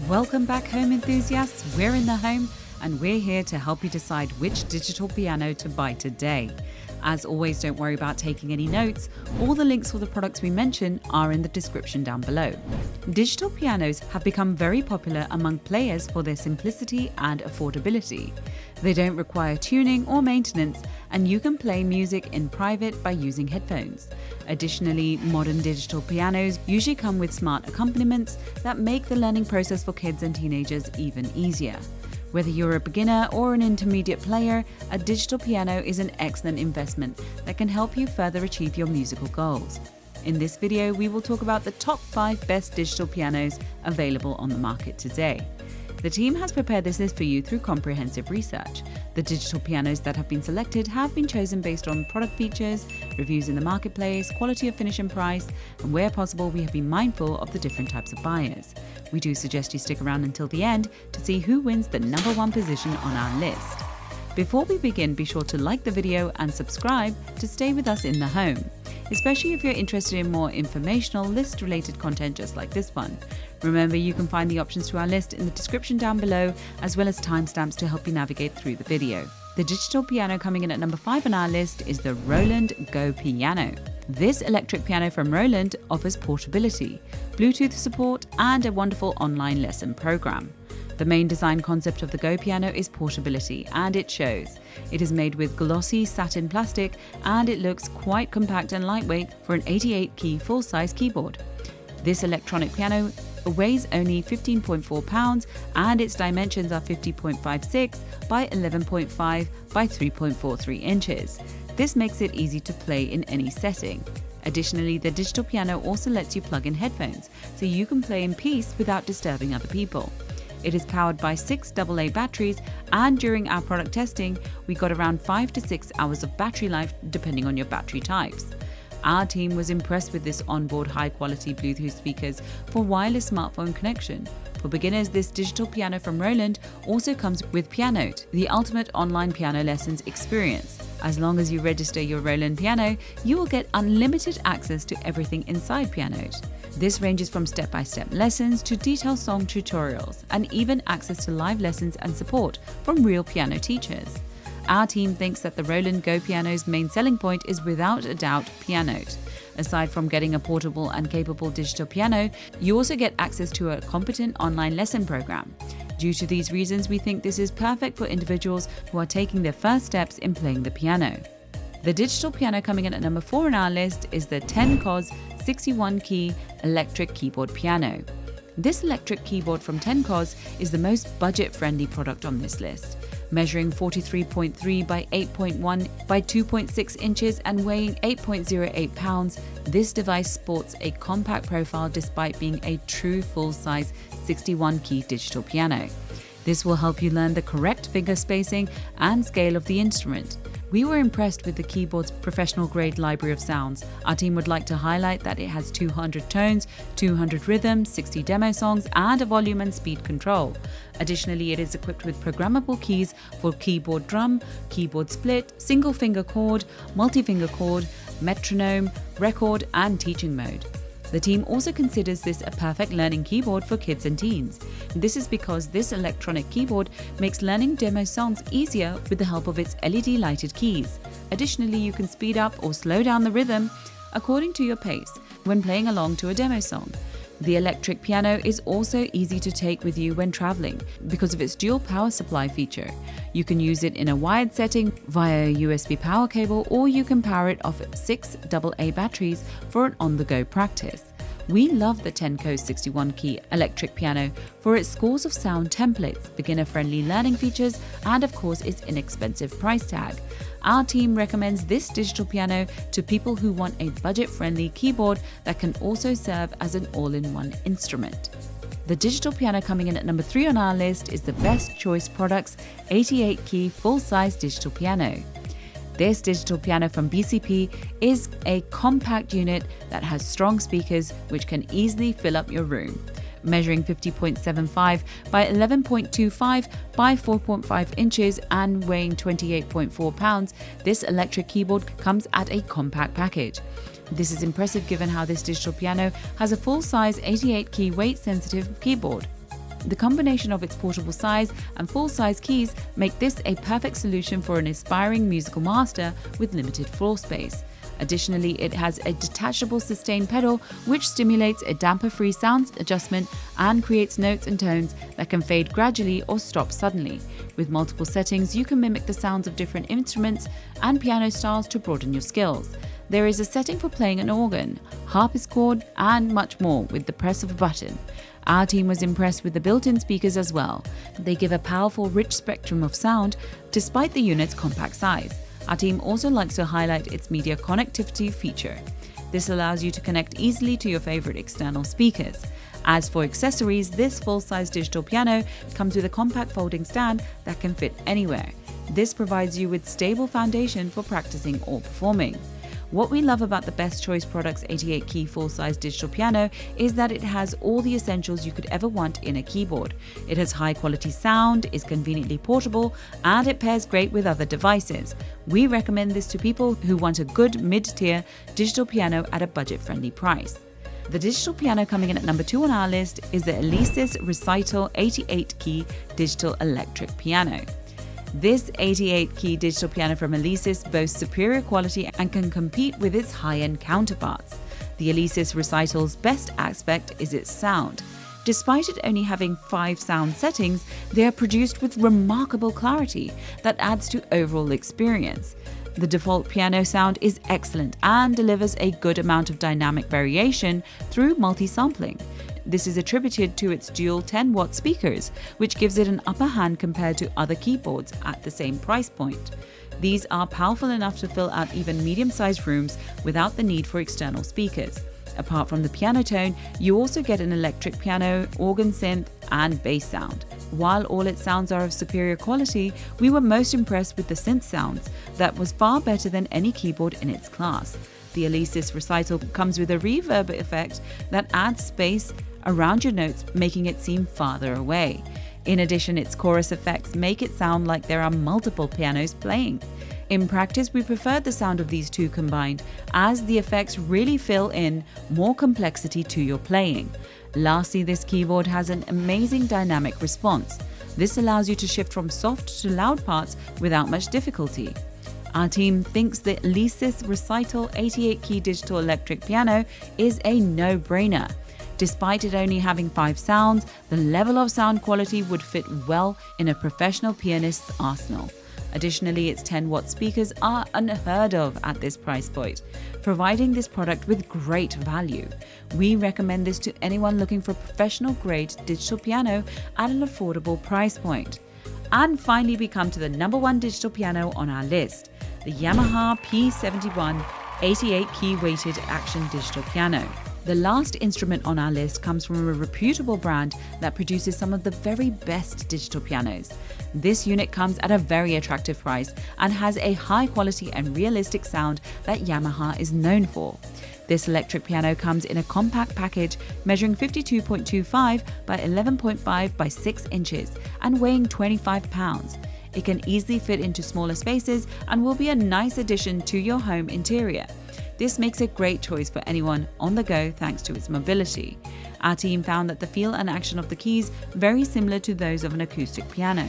Welcome back, home enthusiasts. We're in the home and we're here to help you decide which digital piano to buy today. As always, don't worry about taking any notes. All the links for the products we mention are in the description down below. Digital pianos have become very popular among players for their simplicity and affordability. They don't require tuning or maintenance, and you can play music in private by using headphones. Additionally, modern digital pianos usually come with smart accompaniments that make the learning process for kids and teenagers even easier. Whether you're a beginner or an intermediate player, a digital piano is an excellent investment that can help you further achieve your musical goals. In this video, we will talk about the top 5 best digital pianos available on the market today. The team has prepared this list for you through comprehensive research. The digital pianos that have been selected have been chosen based on product features, reviews in the marketplace, quality of finish and price, and where possible, we have been mindful of the different types of buyers. We do suggest you stick around until the end to see who wins the number 1 position on our list. Before we begin, be sure to like the video and subscribe to stay with us in the home, especially if you're interested in more informational list-related content just like this one. Remember, you can find the options to our list in the description down below, as well as timestamps to help you navigate through the video. The digital piano coming in at number 5 on our list is the Roland Go Piano. This electric piano from Roland offers portability, Bluetooth support, and a wonderful online lesson program. The main design concept of the Go Piano is portability, and it shows. It is made with glossy satin plastic, and it looks quite compact and lightweight for an 88-key full-size keyboard. This electronic piano weighs only 15.4 pounds, and its dimensions are 50.56 by 11.5 by 3.43 inches. This makes it easy to play in any setting. Additionally, the digital piano also lets you plug in headphones, so you can play in peace without disturbing other people. It is powered by 6 AA batteries, and during our product testing, we got around 5 to 6 hours of battery life depending on your battery types. Our team was impressed with this onboard high-quality Bluetooth speakers for wireless smartphone connection. For beginners, this digital piano from Roland also comes with Pianote, the ultimate online piano lessons experience. As long as you register your Roland piano, you will get unlimited access to everything inside Pianote. This ranges from step-by-step lessons to detailed song tutorials, and even access to live lessons and support from real piano teachers. Our team thinks that the Roland Go Piano's main selling point is without a doubt Pianote. Aside from getting a portable and capable digital piano, you also get access to a competent online lesson program. Due to these reasons, we think this is perfect for individuals who are taking their first steps in playing the piano. The digital piano coming in at number 4 on our list is the Tencoz 61-key electric keyboard piano. This electric keyboard from Tencoz is the most budget-friendly product on this list. Measuring 43.3 by 8.1 by 2.6 inches and weighing 8.08 pounds, this device sports a compact profile despite being a true full-size 61-key digital piano. This will help you learn the correct finger spacing and scale of the instrument. We were impressed with the keyboard's professional-grade library of sounds. Our team would like to highlight that it has 200 tones, 200 rhythms, 60 demo songs, and a volume and speed control. Additionally, it is equipped with programmable keys for keyboard drum, keyboard split, single finger chord, multi-finger chord, metronome, record, and teaching mode. The team also considers this a perfect learning keyboard for kids and teens. This is because this electronic keyboard makes learning demo songs easier with the help of its LED lighted keys. Additionally, you can speed up or slow down the rhythm according to your pace when playing along to a demo song. The electric piano is also easy to take with you when traveling because of its dual power supply feature. You can use it in a wired setting via a USB power cable, or you can power it off 6 AA batteries for an on-the-go practice. We love the Tencoz 61-key electric piano for its scores of sound templates, beginner-friendly learning features, and of course its inexpensive price tag. Our team recommends this digital piano to people who want a budget-friendly keyboard that can also serve as an all-in-one instrument. The digital piano coming in at number 3 on our list is the Best Choice Products 88-key full-size digital piano. This digital piano from BCP is a compact unit that has strong speakers which can easily fill up your room. Measuring 50.75 by 11.25 by 4.5 inches and weighing 28.4 pounds, this electric keyboard comes at a compact package. This is impressive given how this digital piano has a full-size 88-key weight-sensitive keyboard. The combination of its portable size and full-size keys make this a perfect solution for an aspiring musical master with limited floor space. Additionally, it has a detachable sustain pedal which stimulates a damper-free sound adjustment and creates notes and tones that can fade gradually or stop suddenly. With multiple settings, you can mimic the sounds of different instruments and piano styles to broaden your skills. There is a setting for playing an organ, harpsichord, and much more with the press of a button. Our team was impressed with the built-in speakers as well. They give a powerful, rich spectrum of sound despite the unit's compact size. Our team also likes to highlight its media connectivity feature. This allows you to connect easily to your favorite external speakers. As for accessories, this full-size digital piano comes with a compact folding stand that can fit anywhere. This provides you with stable foundation for practicing or performing. What we love about the Best Choice Products 88-key full-size digital piano is that it has all the essentials you could ever want in a keyboard. It has high-quality sound, is conveniently portable, and it pairs great with other devices. We recommend this to people who want a good mid-tier digital piano at a budget-friendly price. The digital piano coming in at number 2 on our list is the Alesis Recital 88-key digital electric piano. This 88-key digital piano from Alesis boasts superior quality and can compete with its high-end counterparts. The Alesis Recital's best aspect is its sound. Despite it only having 5 sound settings, they are produced with remarkable clarity that adds to overall experience. The default piano sound is excellent and delivers a good amount of dynamic variation through multi-sampling. This is attributed to its dual 10-watt speakers, which gives it an upper hand compared to other keyboards at the same price point. These are powerful enough to fill out even medium-sized rooms without the need for external speakers. Apart from the piano tone, you also get an electric piano, organ synth, and bass sound. While all its sounds are of superior quality, we were most impressed with the synth sounds that was far better than any keyboard in its class. The Alesis Recital comes with a reverb effect that adds space around your notes, making it seem farther away. In addition, its chorus effects make it sound like there are multiple pianos playing. In practice, we preferred the sound of these two combined, as the effects really fill in more complexity to your playing. Lastly, this keyboard has an amazing dynamic response. This allows you to shift from soft to loud parts without much difficulty. Our team thinks the Alesis Recital 88-key digital electric piano is a no-brainer. Despite it only having 5 sounds, the level of sound quality would fit well in a professional pianist's arsenal. Additionally, its 10-watt speakers are unheard of at this price point, providing this product with great value. We recommend this to anyone looking for a professional-grade digital piano at an affordable price point. And finally, we come to the number 1 digital piano on our list, the YAMAHA P71 88-key weighted action digital piano. The last instrument on our list comes from a reputable brand that produces some of the very best digital pianos. This unit comes at a very attractive price and has a high quality and realistic sound that Yamaha is known for. This electric piano comes in a compact package measuring 52.25 by 11.5 by 6 inches and weighing 25 pounds. It can easily fit into smaller spaces and will be a nice addition to your home interior. This makes a great choice for anyone on the go thanks to its mobility. Our team found that the feel and action of the keys very similar to those of an acoustic piano.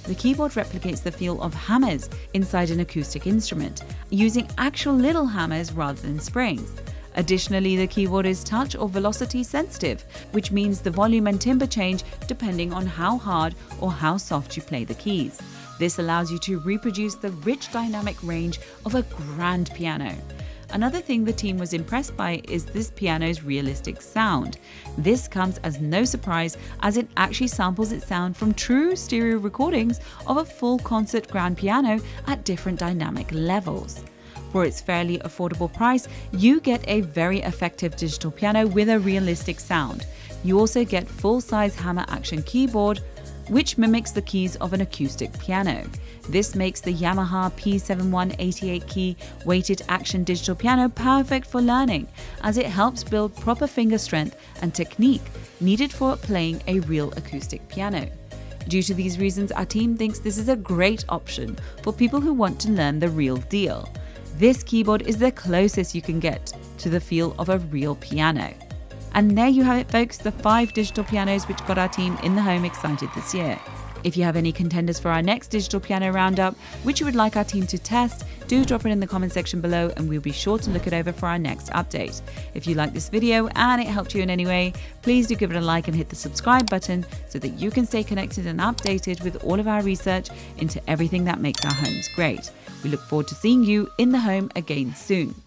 The keyboard replicates the feel of hammers inside an acoustic instrument, using actual little hammers rather than springs. Additionally, the keyboard is touch or velocity sensitive, which means the volume and timbre change depending on how hard or how soft you play the keys. This allows you to reproduce the rich dynamic range of a grand piano. Another thing the team was impressed by is this piano's realistic sound. This comes as no surprise as it actually samples its sound from true stereo recordings of a full concert grand piano at different dynamic levels. For its fairly affordable price, you get a very effective digital piano with a realistic sound. You also get full-size hammer action keyboard, which mimics the keys of an acoustic piano. This makes the Yamaha P71 88-key weighted action digital piano perfect for learning, as it helps build proper finger strength and technique needed for playing a real acoustic piano. Due to these reasons, our team thinks this is a great option for people who want to learn the real deal. This keyboard is the closest you can get to the feel of a real piano. And there you have it, folks, the 5 digital pianos which got our team in the home excited this year. If you have any contenders for our next digital piano roundup, which you would like our team to test, do drop it in the comment section below and we'll be sure to look it over for our next update. If you like this video and it helped you in any way, please do give it a like and hit the subscribe button so that you can stay connected and updated with all of our research into everything that makes our homes great. We look forward to seeing you in the home again soon.